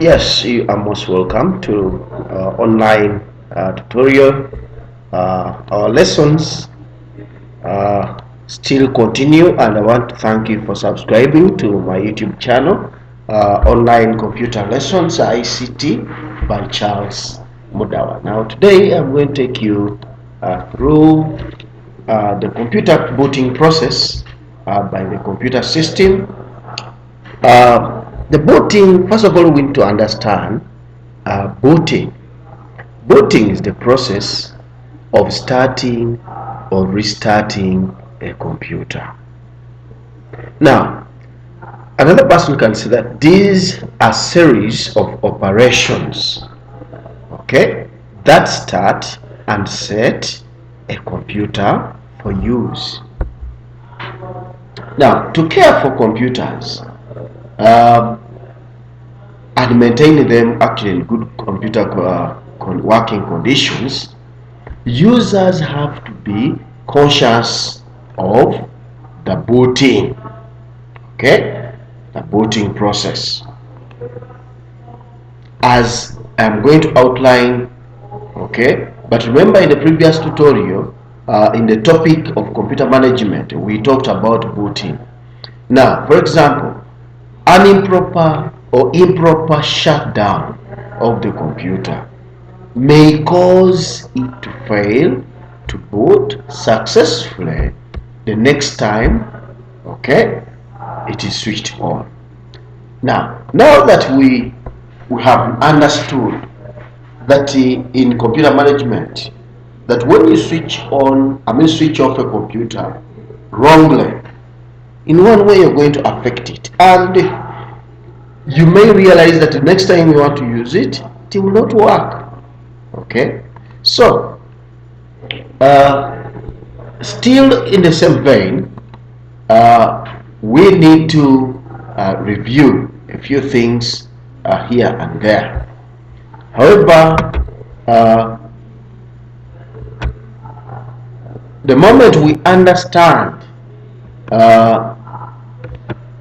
Yes, you are most welcome to online tutorial. Our lessons still continue, and I want to thank you for subscribing to my YouTube channel, Online Computer Lessons ICT by Charles Mudawa. Now, today I'm going to take you through the computer booting process by the computer system. The booting, first of all, we need to understand booting. Booting is the process of starting or restarting a computer. Now, another person can say that these are series of operations, okay, that start and set a computer for use. Now, to care for computers and maintain them actually in good computer working conditions, users have to be conscious of the booting, okay, the booting process. As I'm going to outline, okay, but remember in the previous tutorial, in the topic of computer management, we talked about booting. Now, for example, an improper shutdown of the computer may cause it to fail to boot successfully the next time, okay, it is switched on. Now that we have understood that in computer management, that when you switch off a computer wrongly, in one way you're going to affect it, and you may realize that the next time you want to use it, it will not work. Okay, so still in the same vein, we need to review a few things here and there. However, the moment we understand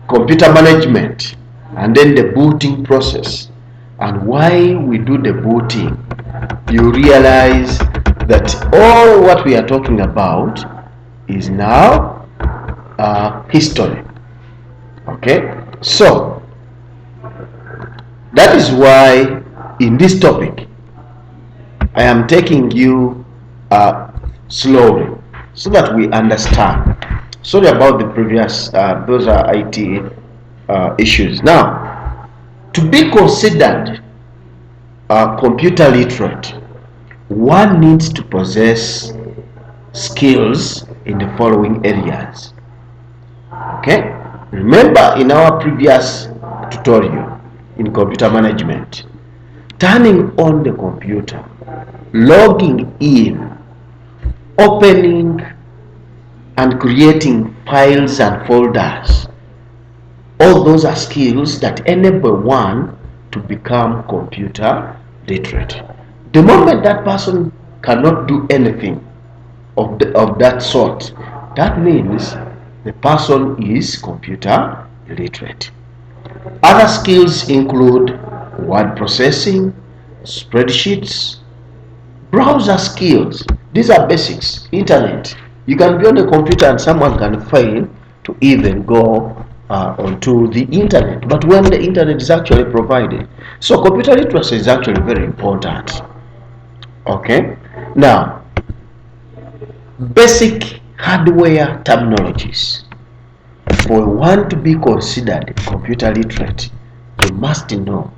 computer management and then the booting process and why we do the booting, you realize that all what we are talking about is now history. Okay, so that is why in this topic I am taking you slowly so that we understand. Sorry about the previous, those are IT issues. Now, to be considered computer literate, one needs to possess skills in the following areas. Okay, remember in our previous tutorial in computer management, turning on the computer, logging in, opening and creating files and folders, all those are skills that enable one to become computer literate. The moment that person cannot do anything of that sort, that means the person is computer illiterate. Other skills include word processing, spreadsheets, browser skills. These are basics. Internet. You can be on a computer and someone can fail to even go onto the internet, but when the internet is actually provided. So computer literacy is actually very important. Okay, now basic hardware terminologies. For one to be considered computer literate, you must know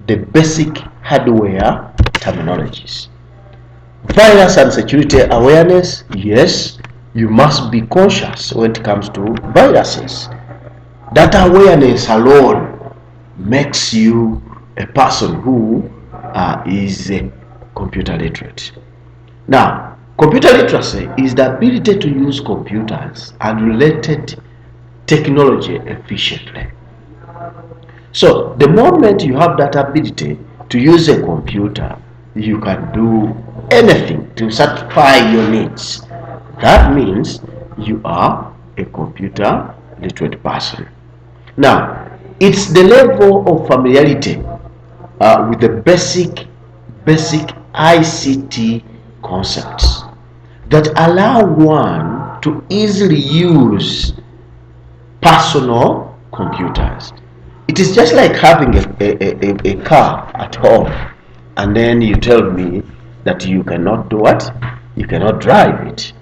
the basic hardware terminologies. Virus and security awareness, yes, you must be conscious when it comes to viruses. That awareness alone makes you a person who is a computer literate. Now, computer literacy is the ability to use computers and related technology efficiently. So, the moment you have that ability to use a computer, you can do anything to satisfy your needs. That means you are a computer literate person. Now, It's the level of familiarity with the basic ICT concepts that allow one to easily use personal computers. It is just like having a car at home, and then you tell me that you cannot do what? You cannot drive it.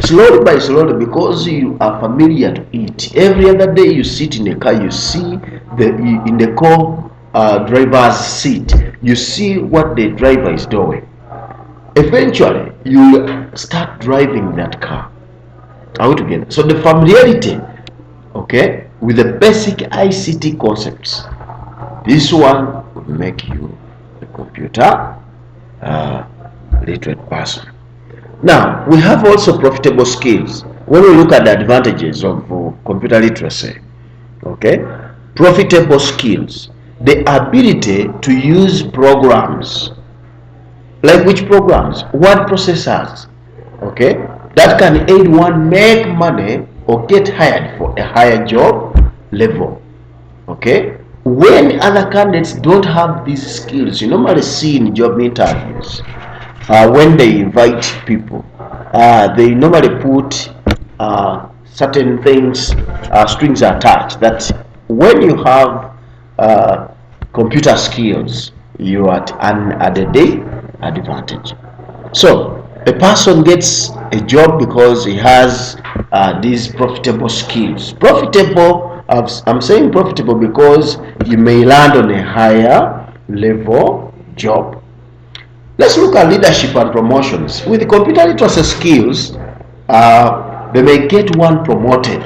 Slowly by slowly, because you are familiar to it, every other day you sit in a car, you see in the driver's seat, you see what the driver is doing. Eventually, you start driving that car. Are we together? So the familiarity, okay, with the basic ICT concepts, this one would make you a computer literate person. Now, we have also profitable skills. When we look at the advantages of computer literacy, okay, profitable skills, the ability to use programs. Like which programs? Word processors, okay, that can aid one make money or get hired for a higher job level, okay. When other candidates don't have these skills, you normally see in job interviews, when they invite people, they normally put certain things, strings attached, that when you have computer skills, you are at an added advantage. So a person gets a job because he has these profitable skills. Profitable, I'm saying profitable because you may land on a higher level job. Let's look at leadership and promotions. With computer literacy skills, they may get one promoted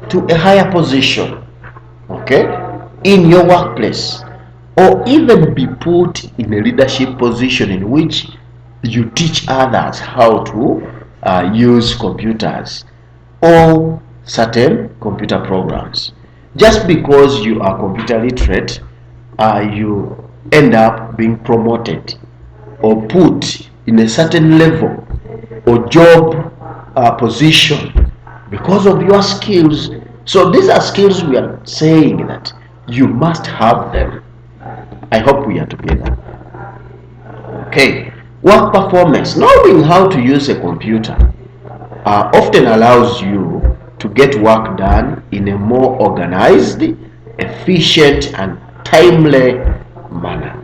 to a higher position, okay, in your workplace, or even be put in a leadership position in which you teach others how to use computers or certain computer programs. Just because you are computer literate, you end up being promoted or put in a certain level or job position because of your skills. So these are skills we are saying that you must have them. I hope we are together. Okay. Work performance. Knowing how to use a computer often allows you to get work done in a more organized, efficient, and timely manner.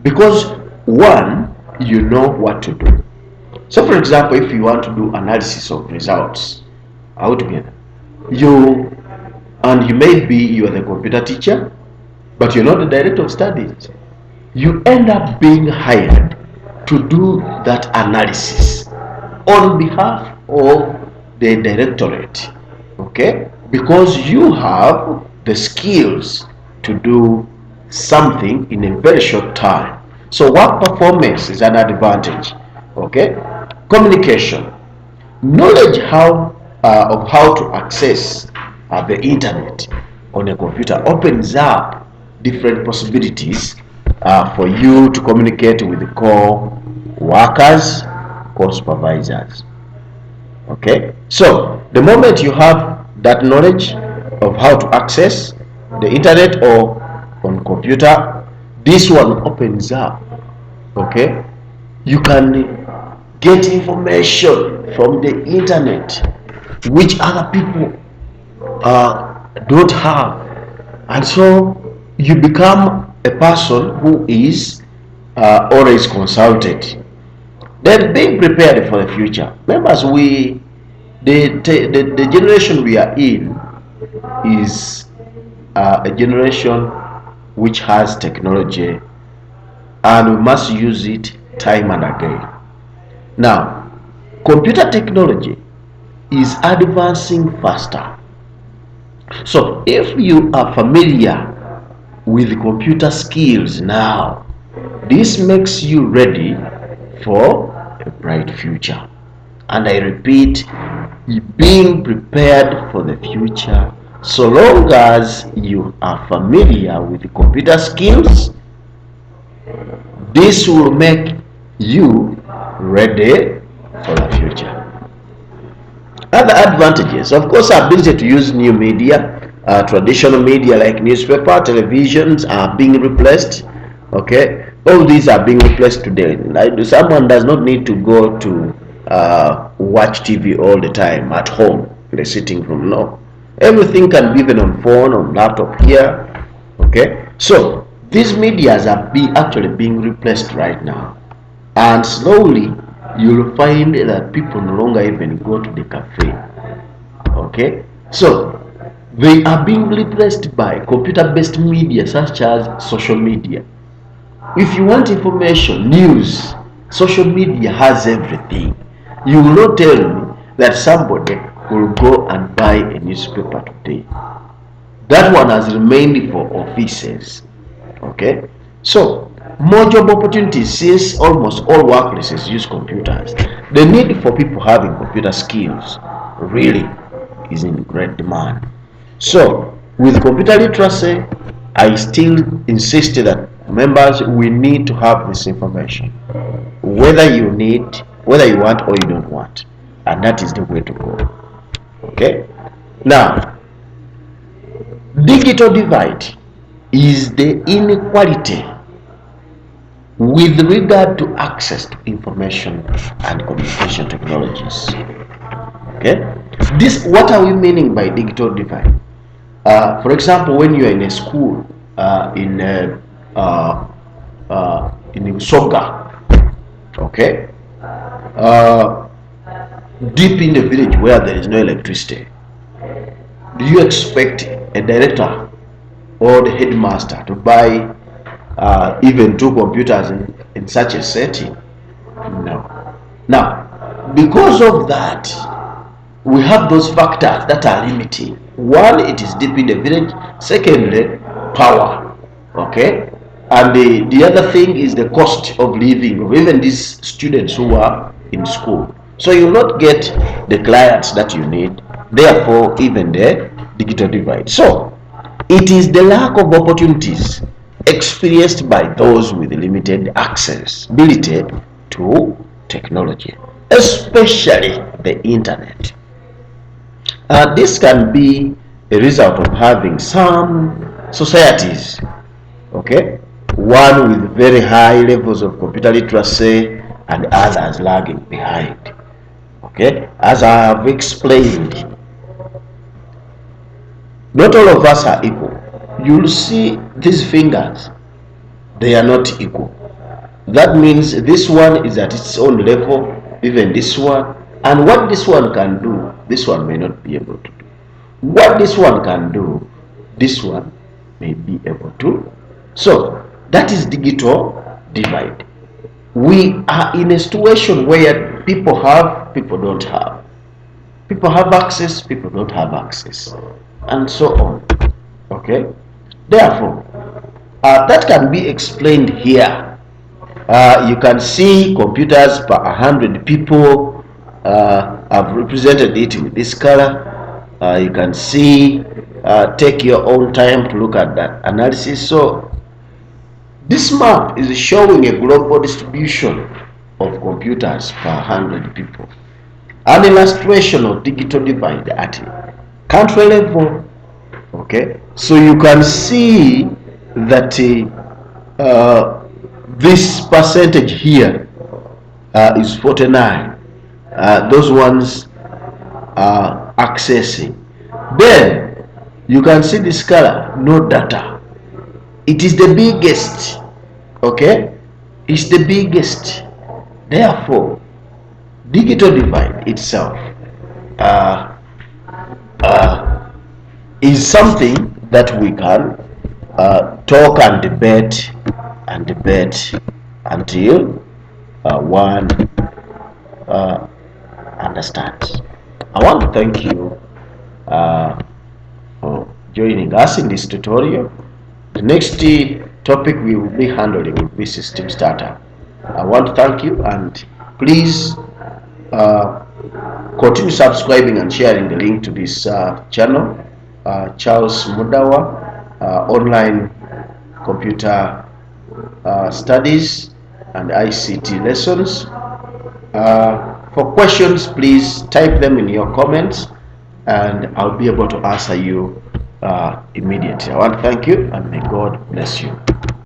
Because one, you know what to do. So for example, if you want to do analysis of results altogether, you may be you are the computer teacher, but you're not the director of studies. You end up being hired to do that analysis on behalf of the directorate, okay, because you have the skills to do something in a very short time. So work performance is an advantage, okay. Communication, knowledge of how to access the internet on a computer opens up different possibilities for you to communicate with the co-workers, co-supervisors, okay. So the moment you have that knowledge of how to access the internet or on computer, this one opens up, okay. You can get information from the internet which other people don't have, and so you become a person who is always consulted. Then being prepared for the future. Members, the generation we are in is a generation which has technology, and we must use it time and again. Now, computer technology is advancing faster. So if you are familiar with computer skills now, this makes you ready for a bright future. And I repeat, being prepared for the future, so long as you are familiar with computer skills, this will make you ready for the future. Other advantages, of course, ability to use new media, traditional media like newspaper, televisions are being replaced. Okay, all these are being replaced today. Like, someone does not need to go to watch TV all the time at home in the sitting room. No, everything can be even on phone, on laptop here. Okay, so these medias are actually being replaced right now, and slowly you'll find that people no longer even go to the cafe. Okay, so they are being replaced by computer-based media such as social media. If you want information, news, social media has everything. You will not tell me that somebody will go and buy a newspaper today. That one has remained for offices. Okay, so more job opportunities, since almost all workplaces use computers. The need for people having computer skills really is in great demand. So with computer literacy, I still insist that members, we need to have this information, whether you want or you don't want, and that is the way to go. Okay, now digital divide is the inequality with regard to access to information and communication technologies. Okay, what are we meaning by digital divide? For example, when you are in a school in Usoga, okay, deep in the village where there is no electricity, do you expect a director or the headmaster to buy even 2 computers in such a setting? No. Now, because of that, we have those factors that are limiting. One, it is deep in the village. Secondly, power. Okay, and the other thing is the cost of living of even these students who are in school. So you will not get the clients that you need. Therefore, even the digital divide. So it is the lack of opportunities experienced by those with limited accessibility to technology, especially the internet. This can be a result of having some societies, okay, one with very high levels of computer literacy and others lagging behind. Okay, as I have explained, not all of us are equal. You'll see these fingers, they are not equal. That means this one is at its own level, even this one, and what this one can do, this one may not be able to do. What this one can do, this one may be able to. So that is digital divide. We are in a situation where people have, people don't have. People have access, people don't have access, and so on. Okay, therefore that can be explained here. You can see computers per 100 people. I've represented it with this color. You can see, take your own time to look at that analysis. So this map is showing a global distribution of computers per 100 people, an illustration of digital divide at country level. Okay, so you can see that this percentage here is 49. Those ones are accessing. Then you can see this color, no data. It is the biggest. Okay, it's the biggest. Therefore, digital divide itself is something that we can talk and debate until one understands. I want to thank you for joining us in this tutorial. The next topic we will be handling will be system startup. I want to thank you, and please continue subscribing and sharing the link to this channel, Charles Mudawa, online computer studies and ICT lessons. For questions, please type them in your comments and I'll be able to answer you immediately. I want to thank you, and may God bless you.